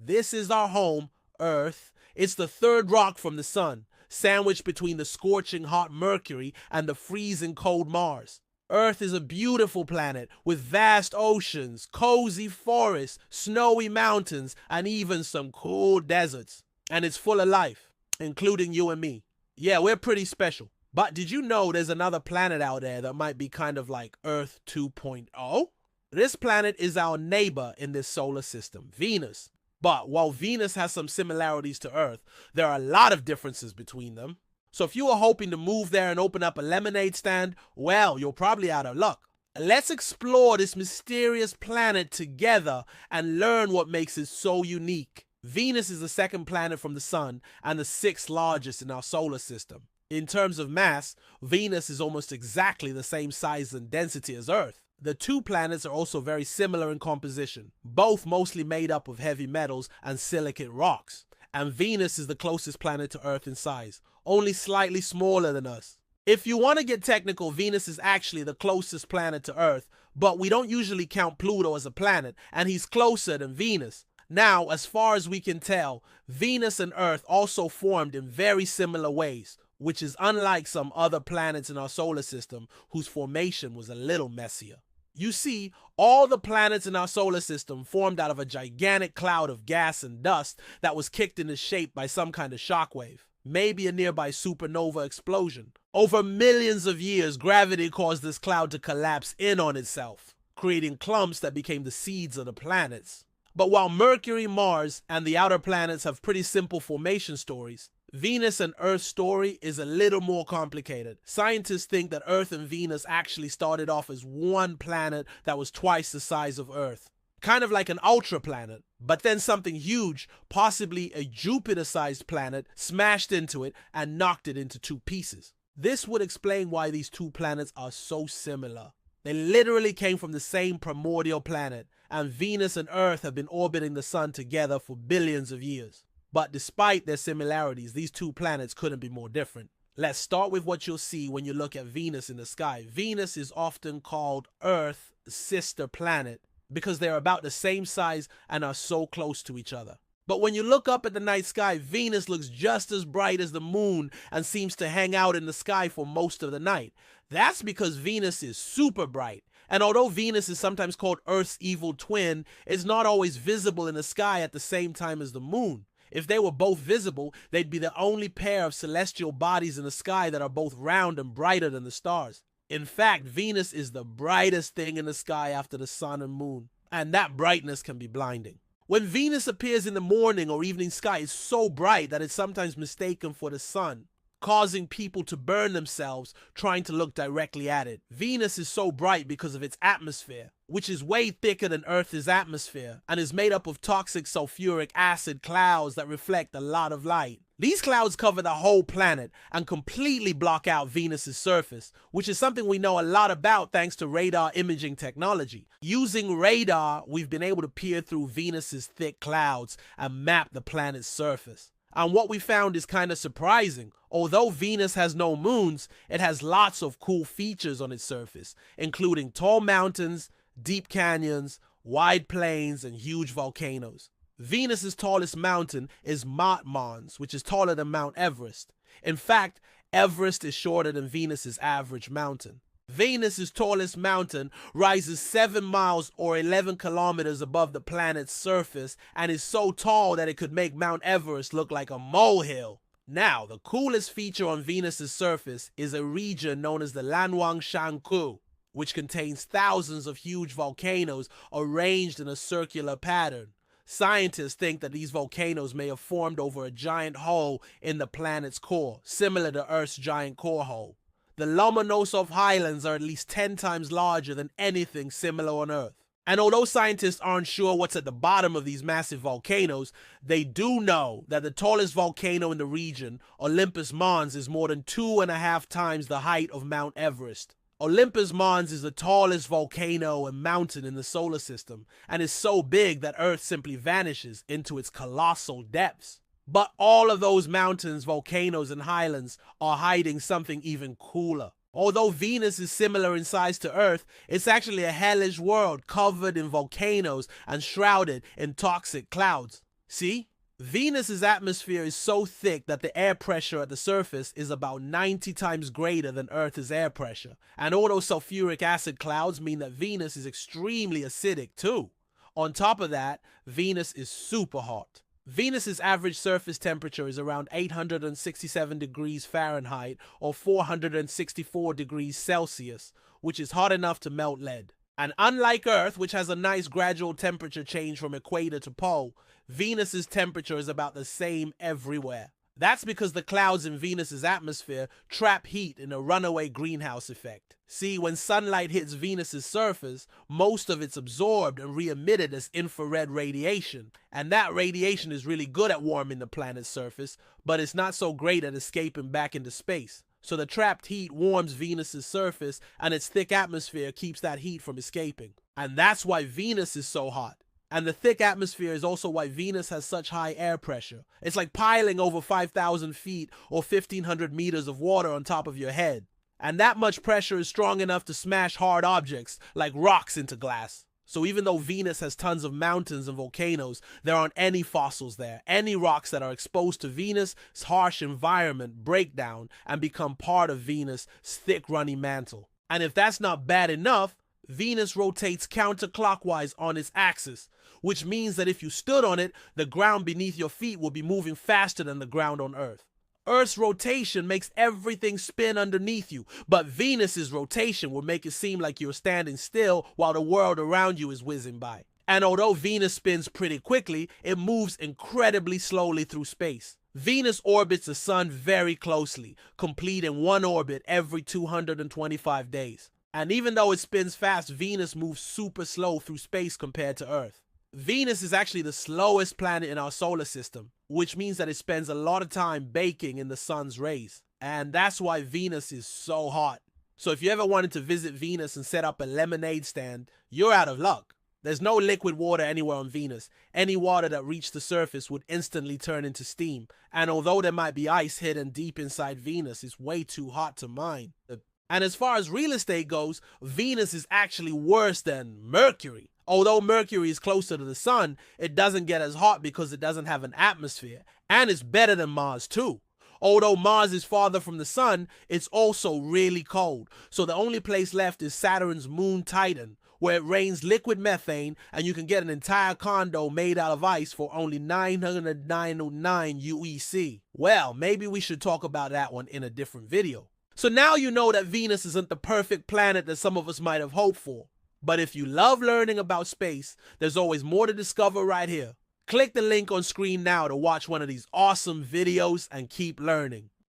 This is our home, Earth. It's the third rock from the sun, sandwiched between the scorching hot Mercury and the freezing cold Mars. Earth is a beautiful planet with vast oceans, cozy forests, snowy mountains, and even some cool deserts. And it's full of life, including you and me. Yeah, we're pretty special. But did you know there's another planet out there that might be kind of like Earth 2.0? This planet is our neighbor in this solar system, Venus. But while Venus has some similarities to Earth, there are a lot of differences between them. So if you were hoping to move there and open up a lemonade stand, well, you're probably out of luck. Let's explore this mysterious planet together and learn what makes it so unique. Venus is the second planet from the sun and the sixth largest in our solar system. In terms of mass, Venus is almost exactly the same size and density as Earth. The two planets are also very similar in composition, both mostly made up of heavy metals and silicate rocks. And Venus is the closest planet to Earth in size, only slightly smaller than us. If you want to get technical, Venus is actually the closest planet to Earth, but we don't usually count Pluto as a planet, and he's closer than Venus. Now, as far as we can tell, Venus and Earth also formed in very similar ways, which is unlike some other planets in our solar system whose formation was a little messier. You see, all the planets in our solar system formed out of a gigantic cloud of gas and dust that was kicked into shape by some kind of shockwave, maybe a nearby supernova explosion. Over millions of years, gravity caused this cloud to collapse in on itself, creating clumps that became the seeds of the planets. But while Mercury, Mars, and the outer planets have pretty simple formation stories, Venus and Earth's story is a little more complicated. Scientists think that Earth and Venus actually started off as one planet that was twice the size of Earth. Kind of like an ultra planet. But then something huge, possibly a Jupiter-sized planet, smashed into it and knocked it into two pieces. This would explain why these two planets are so similar. They literally came from the same primordial planet, and Venus and Earth have been orbiting the sun together for billions of years. But despite their similarities, these two planets couldn't be more different. Let's start with what you'll see when you look at Venus in the sky. Venus is often called Earth's sister planet because they're about the same size and are so close to each other. But when you look up at the night sky, Venus looks just as bright as the moon and seems to hang out in the sky for most of the night. That's because Venus is super bright. And although Venus is sometimes called Earth's evil twin, it's not always visible in the sky at the same time as the moon. If they were both visible, they'd be the only pair of celestial bodies in the sky that are both round and brighter than the stars. In fact, Venus is the brightest thing in the sky after the sun and moon, and that brightness can be blinding. When Venus appears in the morning or evening sky, it's so bright that it's sometimes mistaken for the sun, causing people to burn themselves trying to look directly at it. Venus is so bright because of its atmosphere, which is way thicker than Earth's atmosphere and is made up of toxic sulfuric acid clouds that reflect a lot of light. These clouds cover the whole planet and completely block out Venus's surface, which is something we know a lot about thanks to radar imaging technology. Using radar, we've been able to peer through Venus's thick clouds and map the planet's surface. And what we found is kind of surprising. Although Venus has no moons, it has lots of cool features on its surface, including tall mountains, deep canyons, wide plains, and huge volcanoes. Venus's tallest mountain is Mount Mons, which is taller than Mount Everest. In fact, Everest is shorter than Venus's average mountain. Venus's tallest mountain rises 7 miles or 11 kilometers above the planet's surface and is so tall that it could make Mount Everest look like a molehill. Now, the coolest feature on Venus's surface is a region known as the Lanwangshanku, which contains thousands of huge volcanoes arranged in a circular pattern. Scientists think that these volcanoes may have formed over a giant hole in the planet's core, similar to Earth's giant core hole. The Lomonosov Highlands are at least 10 times larger than anything similar on Earth. And although scientists aren't sure what's at the bottom of these massive volcanoes, they do know that the tallest volcano in the region, Olympus Mons, is more than 2.5 times the height of Mount Everest. Olympus Mons is the tallest volcano and mountain in the solar system, and is so big that Earth simply vanishes into its colossal depths. But all of those mountains, volcanoes, and highlands are hiding something even cooler. Although Venus is similar in size to Earth, it's actually a hellish world covered in volcanoes and shrouded in toxic clouds. See? Venus's atmosphere is so thick that the air pressure at the surface is about 90 times greater than Earth's air pressure. And all those sulfuric acid clouds mean that Venus is extremely acidic too. On top of that, Venus is super hot. Venus's average surface temperature is around 867 degrees Fahrenheit or 464 degrees Celsius, which is hot enough to melt lead. And unlike Earth, which has a nice gradual temperature change from equator to pole, Venus's temperature is about the same everywhere. That's because the clouds in Venus's atmosphere trap heat in a runaway greenhouse effect. See, when sunlight hits Venus's surface, most of it's absorbed and re-emitted as infrared radiation. And that radiation is really good at warming the planet's surface, but it's not so great at escaping back into space. So the trapped heat warms Venus's surface, and its thick atmosphere keeps that heat from escaping. And that's why Venus is so hot. And the thick atmosphere is also why Venus has such high air pressure. It's like piling over 5,000 feet or 1,500 meters of water on top of your head. And that much pressure is strong enough to smash hard objects like rocks into glass. So even though Venus has tons of mountains and volcanoes, there aren't any fossils there. Any rocks that are exposed to Venus' harsh environment break down and become part of Venus' thick runny mantle. And if that's not bad enough, Venus rotates counterclockwise on its axis, which means that if you stood on it, the ground beneath your feet will be moving faster than the ground on Earth. Earth's rotation makes everything spin underneath you, but Venus's rotation will make it seem like you're standing still while the world around you is whizzing by. And although Venus spins pretty quickly, it moves incredibly slowly through space. Venus orbits the Sun very closely, completing one orbit every 225 days. And even though it spins fast, Venus moves super slow through space compared to Earth. Venus is actually the slowest planet in our solar system, which means that it spends a lot of time baking in the sun's rays. And that's why Venus is so hot. So if you ever wanted to visit Venus and set up a lemonade stand, you're out of luck. There's no liquid water anywhere on Venus. Any water that reached the surface would instantly turn into steam. And although there might be ice hidden deep inside Venus, it's way too hot to mine. And as far as real estate goes, Venus is actually worse than Mercury. Although Mercury is closer to the sun, it doesn't get as hot because it doesn't have an atmosphere. And it's better than Mars too. Although Mars is farther from the sun, it's also really cold. So the only place left is Saturn's moon Titan, where it rains liquid methane and you can get an entire condo made out of ice for only $909 UEC. Well, maybe we should talk about that one in a different video. So now you know that Venus isn't the perfect planet that some of us might have hoped for. But if you love learning about space, there's always more to discover right here. Click the link on screen now to watch one of these awesome videos and keep learning.